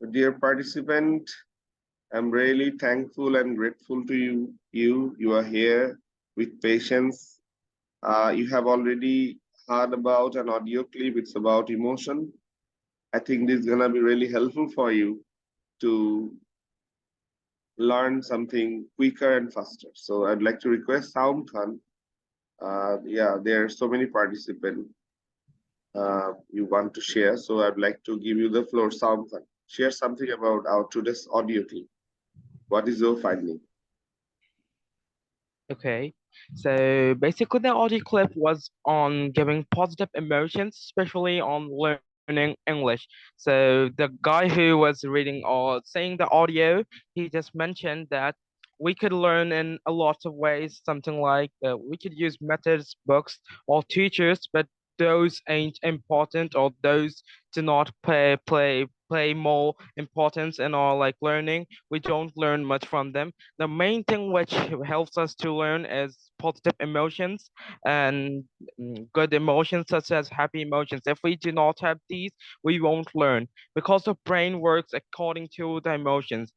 Dear participant, I'm really thankful and grateful to you. You are here with patience. You have already heard about an audio clip. It's about emotion. I think this is gonna be really helpful for you to learn something quicker and faster. So I'd like to request Saum Khan. Yeah, there are so many participants you want to share. So I'd like to give you the floor, Saum Khan. Share something about our today's audio clip. What is your finding? Okay, so basically the audio clip was on giving positive emotions, especially on learning English. So the guy who was reading or saying the audio, he just mentioned that we could learn in a lot of ways, something like we could use methods, books, or teachers, but those ain't important or those do not play more importance in our like learning. We don't learn much from them. The main thing which helps us to learn is positive emotions and good emotions such as happy emotions. If we do not have these, we won't learn because the brain works according to the emotions.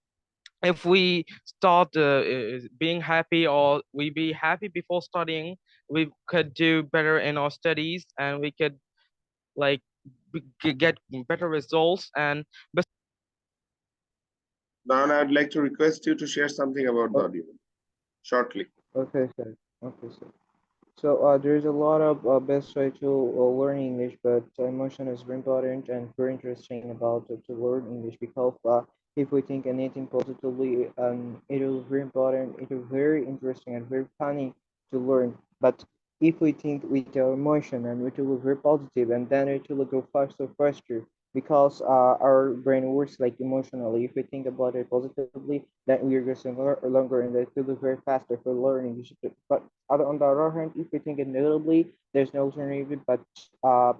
If we start being happy or we be happy before studying, we could do better in our studies and we could like get better results. And Now I'd like to request you to share something about the Oh, audio shortly. okay, sir. Okay, sir. So there's a lot of best way to learn English, but emotion is very important and very interesting about to learn English because if we think anything positively, it is very important. It is very interesting and very funny to learn. But if we think with our emotion and it will be very positive, and then it will go faster, faster because our brain works like emotionally. If we think about it positively, then we are going longer and it will be very faster for learning. But on the other hand, if we think it notably, there's no alternative, but uh,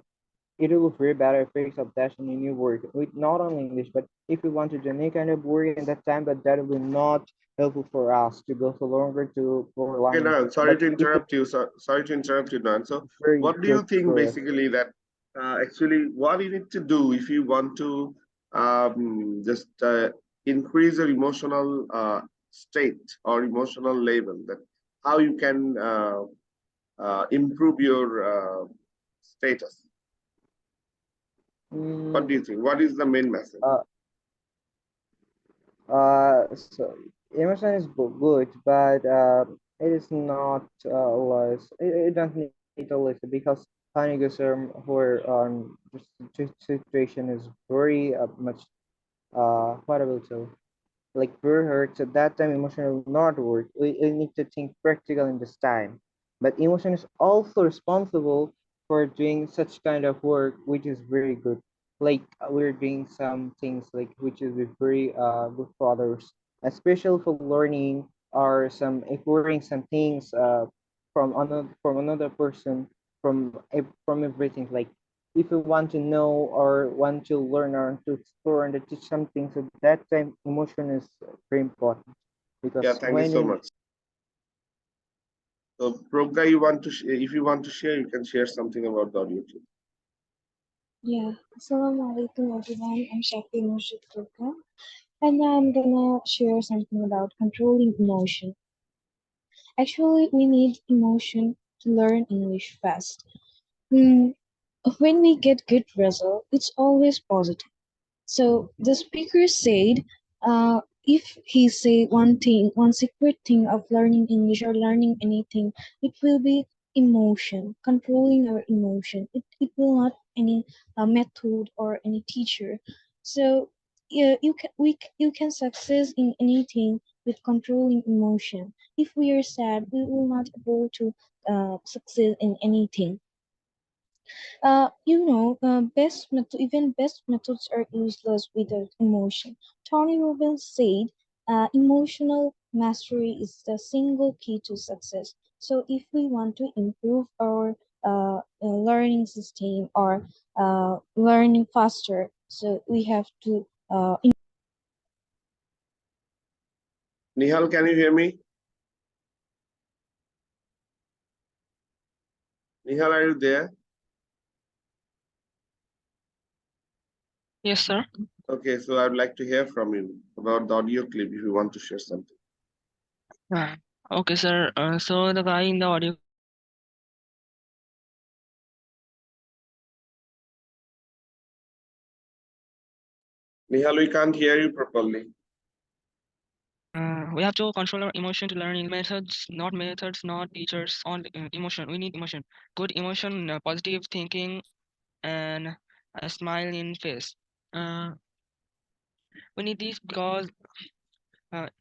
it will be very better effects of that in a new word with not only English, but if we want to do any kind of word in that time, but that will not helpful for us to go so longer to for Okay, learning. Nan, sorry But to if interrupt you. Sorry to interrupt you, Nan. So, it's very what do you good think for us. basically that actually what you need to do if you want to just increase your emotional state or emotional level? That how you can improve your status? What Mm, do you think? What is the main message? uh, so emotion is good, but it is not less. It doesn't need to listen because Honeygoser where the situation is very much what I will tell like very hurt. So that time emotion will not work. We need to think practical in this time. But emotion is also responsible for doing such kind of work, which is very good. Like we're doing some things like which is very good for others, especially for learning or some exploring some things from another person from everything like if you want to know or want to learn or to explore and to teach something, so that time emotion is very important Yeah, because thank you when so in much. So, Progga, you want to if you want to share, you can share something about the audio clip. Yeah, Assalamualaikum everyone. I'm Shakti Murshid Turka, and I'm gonna share something about controlling emotion. Actually, we need emotion to learn English fast. Hmm, when we get good result, it's always positive. So the speaker said, if he say one thing, one secret thing of learning English or learning anything, it will be emotion, controlling our emotion. It will not any method or any teacher. So yeah, you can success in anything with controlling emotion. If we are sad, we will not able to succeed in anything. Even best methods are useless without emotion. Tony Robbins said, emotional mastery is the single key to success. So if we want to improve our learning system or learning faster, so we have to Nihal, can you hear me? Nihal, are you there? Yes, sir. Okay, so I'd like to hear from you about the audio clip if you want to share something. Okay, sir. So the guy in the audio, Nihal, we can't hear you properly. we have to control our emotion to learn in methods, not teachers. On emotion, we need emotion, good emotion, positive thinking, and a smile in face. We need this because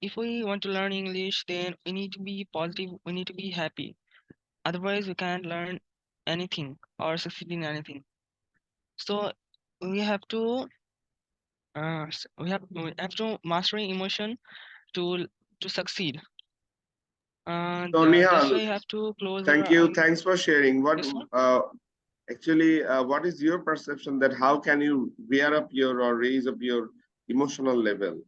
if we want to learn English, then we need to be positive. We need to be happy. Otherwise, we can't learn anything or succeed in anything. So we have to we have to mastering emotion to succeed. So That's why Nihal, you have to close thank your you. eyes. Thanks for sharing. What Yes, sir. actually what is your perception that how can you bear up your or raise up your emotional level?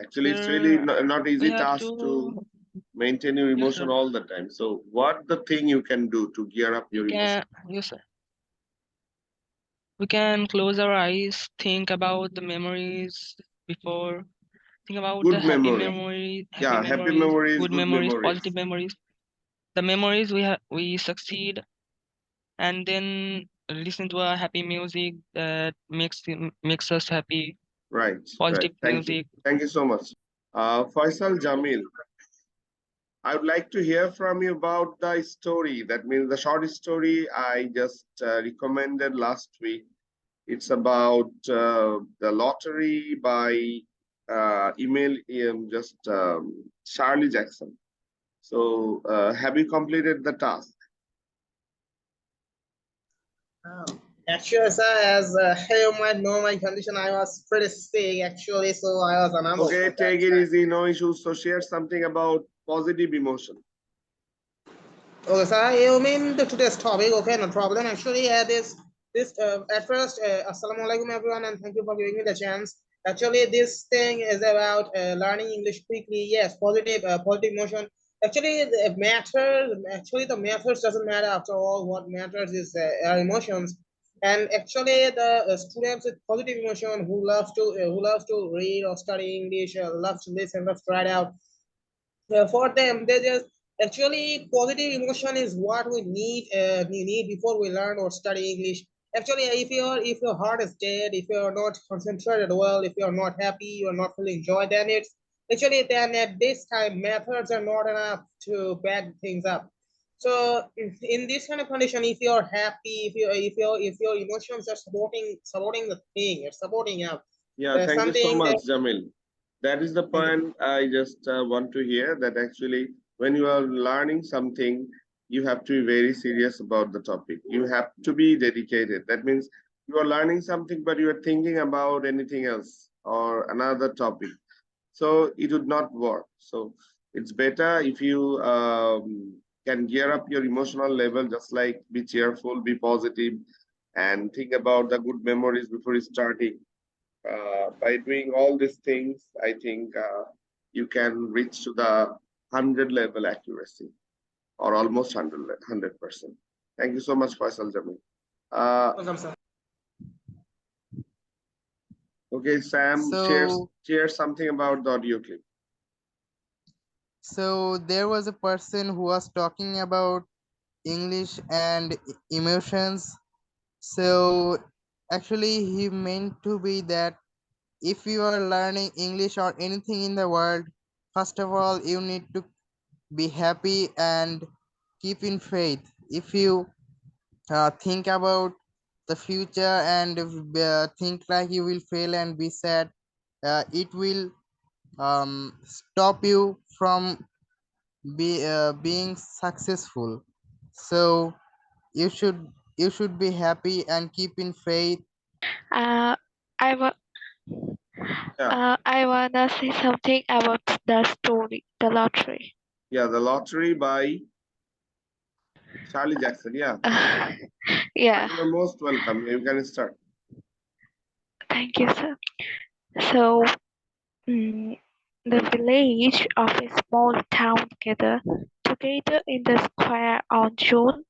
Actually, it's really Sir, not we easy have task to to. maintain your Yes, emotion sir. all the time. So what the thing you can do to gear up We your emotion? can. Yes, sir. We can close our eyes, think about the memories before, think about the Good memory. Yeah, happy memories, good good memories, memories. positive memories. The memories we succeed, and then listen to a happy music that makes us happy. Right, right. Positive Thank you. music. Thank you so much. Faisal Jamil, I would like to hear from you about the story. That means the short story I just recommended last week. It's about the lottery by email, Charlie Jackson. So have you completed the task? Actually, sir, as you might know my condition, I was pretty sick actually, so I was unable. Okay, take it easy, no issues. So share something about positive emotion. Okay, sir, you mean today's topic? Okay, no problem. Actually, at first, assalamu alaikum everyone, and thank you for giving me the chance. Actually, this thing is about learning English quickly. Yes, positive emotion. Actually, the methods doesn't matter after all. What matters is our emotions. And actually, the students with positive emotion who loves to read or study English, loves to listen, loves to write out. For them, they just actually positive emotion is what we need before we learn or study English. Actually, if your heart is dead, if you're not concentrated well, if you're not happy, you're not feeling joy, then at this time methods are not enough to back things up. So in this kind of condition, if you're happy, if your emotions are supporting the thing, it's supporting up. Yeah, thank you so Something much, that Jamil. That is the point I just want to hear, that actually when you are learning something, you have to be very serious about the topic. You have to be dedicated. That means you are learning something, but you are thinking about anything else or another topic. So it would not work. So it's better if you can gear up your emotional level, just like be cheerful, be positive, and think about the good memories before starting. By doing all these things, I think you can reach to the 100 level accuracy or almost 100%. Thank you so much, Faisal Jamil. welcome, sir. Okay, Sam, So, share something about the audio clip. so there was a person who was talking about English and emotions. So actually he meant to be that if you are learning English or anything in the world, first of all, you need to be happy and keep in faith. If you think about the future and think like you will fail and be sad, it will stop you from being successful. So you should be happy and keep in faith. Uh, I wa- Yeah, I wanna say something about the story, the lottery. yeah, the lottery by Charlie Jackson. Yeah, Yeah, you are most welcome. You can start. thank you, sir. So, mm, the village of a small town together in the square on June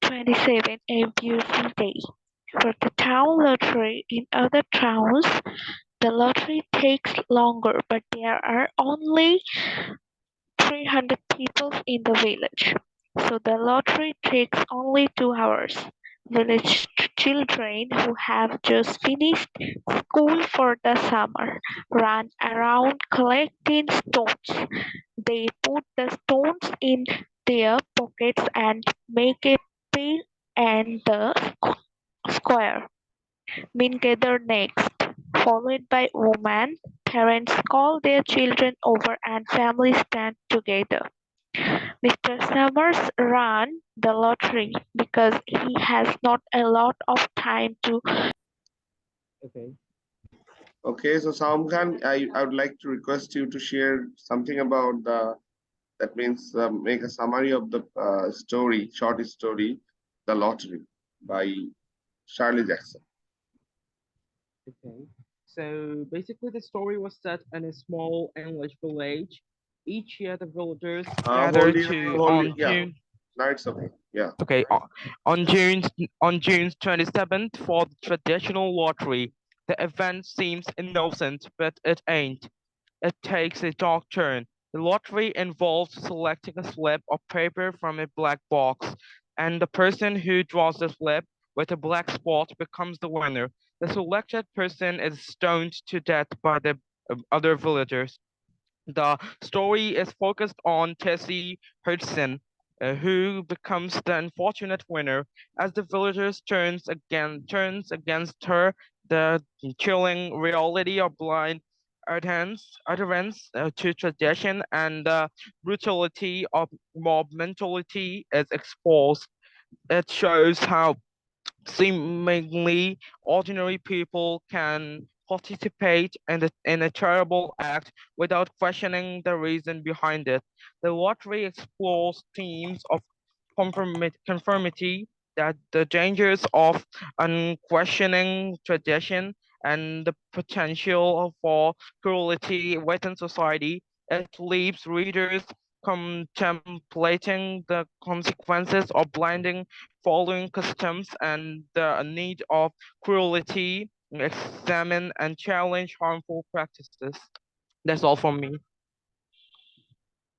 27, a beautiful day. For the town lottery in other towns, the lottery takes longer, but there are only 300 people in the village, so the lottery takes only 2 hours. Village children who have just finished school for the summer run around collecting stones. They put the stones in their pockets and make a pin and the square. Men gather next, followed by women. Parents call their children over and families stand together. Mr. Summers ran the lottery because he has not a lot of time to. Okay. Okay, so Saum Khan, I would like to request you to share something about that means make a summary of the short story, The Lottery by Shirley Jackson. Okay. So basically, the story was set in a small English village. Each year, the villagers gather to on Yeah, June. now it's okay. Yeah. Okay, on June 27th for the traditional lottery. The event seems innocent, but it ain't. It takes a dark turn. The lottery involves selecting a slip of paper from a black box, and the person who draws the slip with a black spot becomes the winner. The selected person is stoned to death by the other villagers. The story is focused on Tessie Hudson, who becomes the unfortunate winner. As the villagers turns against her, the chilling reality of blind adherence to tradition and the brutality of mob mentality is exposed. It shows how seemingly ordinary people can participate in a terrible act without questioning the reason behind it. The lottery explores themes of conformity, that the dangers of unquestioning tradition and the potential for cruelty within society. It leaves readers contemplating the consequences of blinding following customs and the need of cruelty, examine and challenge harmful practices. That's all from me.